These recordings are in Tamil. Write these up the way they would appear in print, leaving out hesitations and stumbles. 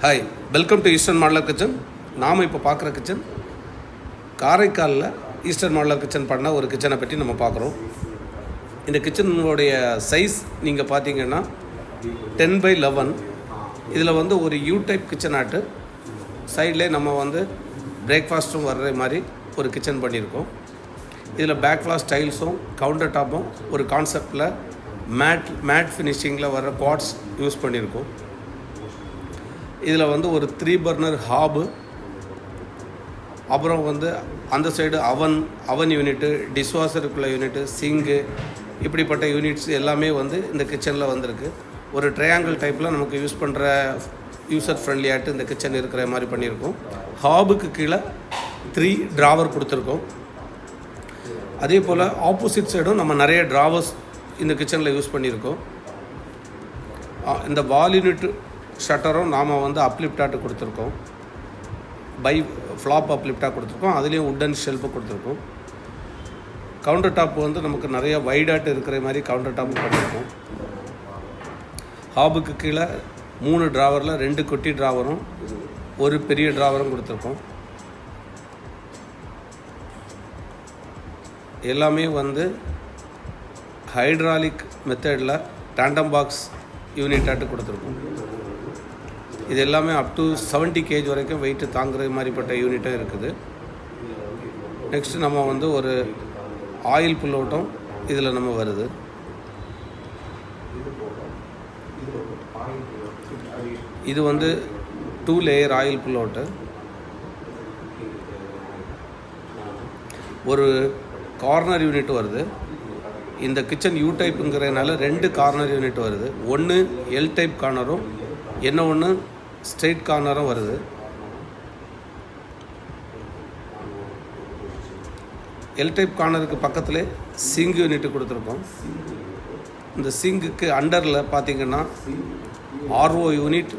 Hi, welcome to eastern modeller kitchen. நாம் இப்போ பார்க்குற கிச்சன் காரைக்காலில் ஈஸ்டர்ன் மாடலர் கிச்சன் பண்ண ஒரு கிச்சனை பற்றி நம்ம பார்க்குறோம். இந்த கிச்சனுடைய சைஸ் நீங்கள் பார்த்தீங்கன்னா 10x11. இதில் வந்து ஒரு யூ டைப் கிச்சன் ஆட்டு சைட்லேயே நம்ம வந்து பிரேக்ஃபாஸ்ட்டும் வர்ற மாதிரி ஒரு கிச்சன் பண்ணியிருக்கோம். இதில் பேக்லாஸ் டைல்ஸும் கவுண்டர் டாப்பும் ஒரு கான்செப்டில் மேட் ஃபினிஷிங்கில் வர்ற பாட்ஸ் யூஸ் பண்ணியிருக்கோம். இதில் வந்து ஒரு 3 பர்னர் ஹாபு, அப்புறம் வந்து அந்த சைடு அவன் யூனிட்டு, டிஷ்வாஷருக்குள்ள யூனிட்டு, சிங்கு, இப்படிப்பட்ட யூனிட்ஸ் எல்லாமே வந்து இந்த கிச்சனில் வந்திருக்கு. ஒரு ட்ரையாங்கிள் டைப்பில் நமக்கு யூஸ் பண்ணுற யூசர் ஃப்ரெண்ட்லியாட்டு இந்த கிச்சன் இருக்கிற மாதிரி பண்ணியிருக்கோம். ஹாபுக்கு கீழே 3 ட்ராவர் கொடுத்துருக்கோம். அதே போல் ஆப்போசிட் சைடும் நம்ம நிறைய ட்ராவர்ஸ் இந்த கிச்சனில் யூஸ் பண்ணியிருக்கோம். இந்த வால் யூனிட் ஷட்டரும் நாம் வந்து அப்லிப்டாட்டு கொடுத்துருக்கோம். ஃப்ளாப் அப்லிப்டாக கொடுத்துருக்கோம். அதுலேயும் உட்டன் ஷெல்ஃபு கொடுத்துருக்கோம். கவுண்டர் டாப் வந்து நமக்கு நிறைய வைடாட்டு இருக்கிற மாதிரி கவுண்டர் டாப்பு பண்ணியிருக்கோம். ஹாபுக்கு கீழே 3 ட்ராவரில் 2 குட்டி ட்ராவரும் ஒரு பெரிய ட்ராவரும் கொடுத்துருக்கோம். எல்லாமே வந்து ஹைட்ராலிக் மெத்தடில் டாண்டம் பாக்ஸ் யூனிட்டாட்டு கொடுத்துருக்கோம். இது எல்லாமே அப் டு 70 kg வரைக்கும் வெயிட்டு தாங்குற மாதிரிப்பட்ட யூனிட்டும் இருக்குது. நெக்ஸ்ட்டு நம்ம வந்து ஒரு ஆயில் புல் அவுட்டும் இதில் நம்ம வருது. இது வந்து 2 லேயர் ஆயில் புல் அவுட்டு. ஒரு கார்னர் யூனிட் வருது. இந்த கிச்சன் யூ டைப்புங்கிறதுனால 2 கார்னர் யூனிட் வருது. ஒன்று எல் டைப் கார்னரும் ஒன்று ஸ்ட்ரெயிட் கார்னரும் வருது. எல் டைப் கார்னருக்கு பக்கத்தில் சிங்க் யூனிட் கொடுத்துருக்கோம். இந்த சிங்குக்கு அண்டரில் பார்த்திங்கன்னா ஆர்ஓ யூனிட்,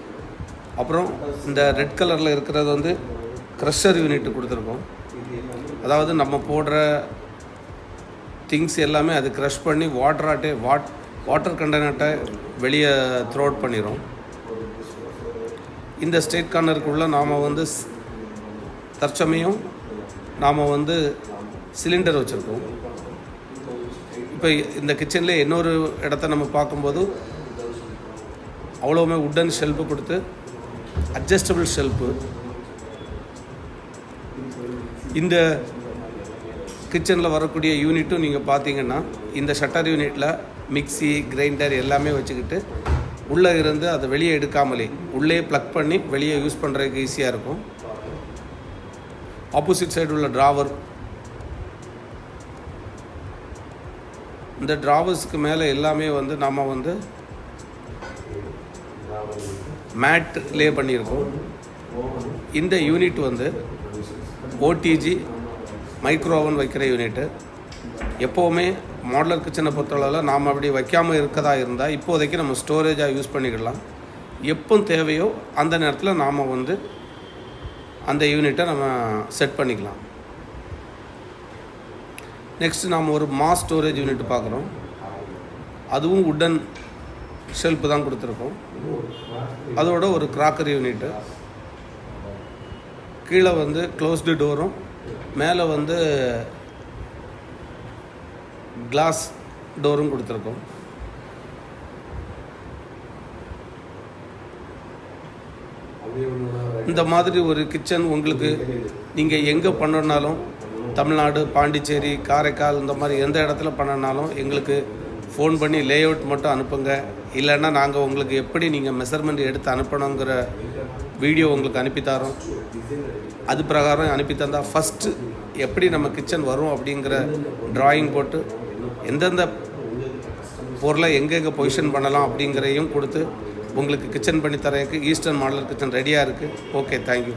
அப்புறம் இந்த ரெட் கலரில் இருக்கிறது வந்து க்ரஷர் யூனிட் கொடுத்துருக்கோம். அதாவது நம்ம போடுற திங்ஸ் எல்லாமே அது க்ரஷ் பண்ணி வாட்டர் கண்டெய்னர்ட்டை வெளியே த்ரோ அவுட் பண்ணிடும். இந்த ஸ்ட்ரெயிட் கார்னருக்குள்ளே நாம் வந்து தற்சமயம் நாம் வந்து சிலிண்டர் வச்சுருக்கோம். இப்போ இந்த கிச்சனில் இன்னொரு இடத்த நம்ம பார்க்கும்போது அவ்வளோவுமே உட்டன் ஷெல்ஃபு கொடுத்து அட்ஜஸ்டபிள் ஷெல்ஃபு. இந்த கிச்சனில் வரக்கூடிய யூனிட்டும் நீங்கள் பார்த்தீங்கன்னா இந்த ஷட்டர் யூனிட்டில் மிக்சி, கிரைண்டர் எல்லாமே வச்சுக்கிட்டு உள்ளே இருந்து அதை வெளியே எடுக்காமலே உள்ளே ப்ளக் பண்ணி வெளியே யூஸ் பண்ணுறதுக்கு ஈஸியாக இருக்கும். ஆப்போசிட் சைடு உள்ள ட்ராவர், இந்த ட்ராவர்ஸுக்கு மேலே எல்லாமே வந்து நம்ம வந்து மேட் லே பண்ணியிருக்கோம். இந்த யூனிட் வந்து ஓடிஜி மைக்ரோ ஓவன் வைக்கிற யூனிட்டு. எப்போவுமே மாடலர் கிச்சனை பொறுத்தளவில் நாம் அப்படி வைக்காமல் இருக்கதா இருந்தால் இப்போதைக்கு நம்ம ஸ்டோரேஜாக யூஸ் பண்ணிக்கலாம். எப்போ தேவையோ அந்த நேரத்தில் நாம் வந்து அந்த யூனிட்டை நம்ம செட் பண்ணிக்கலாம். நெக்ஸ்ட் நாம் ஒரு மாஸ் ஸ்டோரேஜ் யூனிட் பார்க்குறோம். அதுவும் உட்டன் ஷெல்ஃபு தான் கொடுத்துருக்கோம். அதோட ஒரு கிராக்கரி யூனிட்டு. கீழே வந்து க்ளோஸ்டு டோரும் மேலே வந்து கிளாஸ் டோரும் கொடுத்துருக்கோம். இந்த மாதிரி ஒரு கிச்சன் உங்களுக்கு நீங்கள் எங்கே பண்ணனாலும், தமிழ்நாடு, பாண்டிச்சேரி, காரைக்கால், இந்த மாதிரி எந்த இடத்துல பண்ணனாலும் எங்களுக்கு ஃபோன் பண்ணி லேஅவுட் மட்டும் அனுப்புங்க. இல்லைன்னா நாங்கள் உங்களுக்கு எப்படி நீங்கள் மெஷர்மெண்ட் எடுத்து அனுப்பணுங்கிற வீடியோ உங்களுக்கு அனுப்பித்தரோம். அது பிரகாரம் அனுப்பி தந்தால் ஃபஸ்ட்டு எப்படி நம்ம கிச்சன் வரும் அப்படிங்கிற ட்ராயிங் போட்டு எந்தெந்த பொருளை எங்கெங்கே பொசிஷன் பண்ணலாம் அப்படிங்கிறதையும் கொடுத்து உங்களுக்கு கிச்சன் பண்ணி தரதுக்கு ஈஸ்டர்ன் மாடலர் கிச்சன் ரெடியாக இருக்குது. Okay, thank you.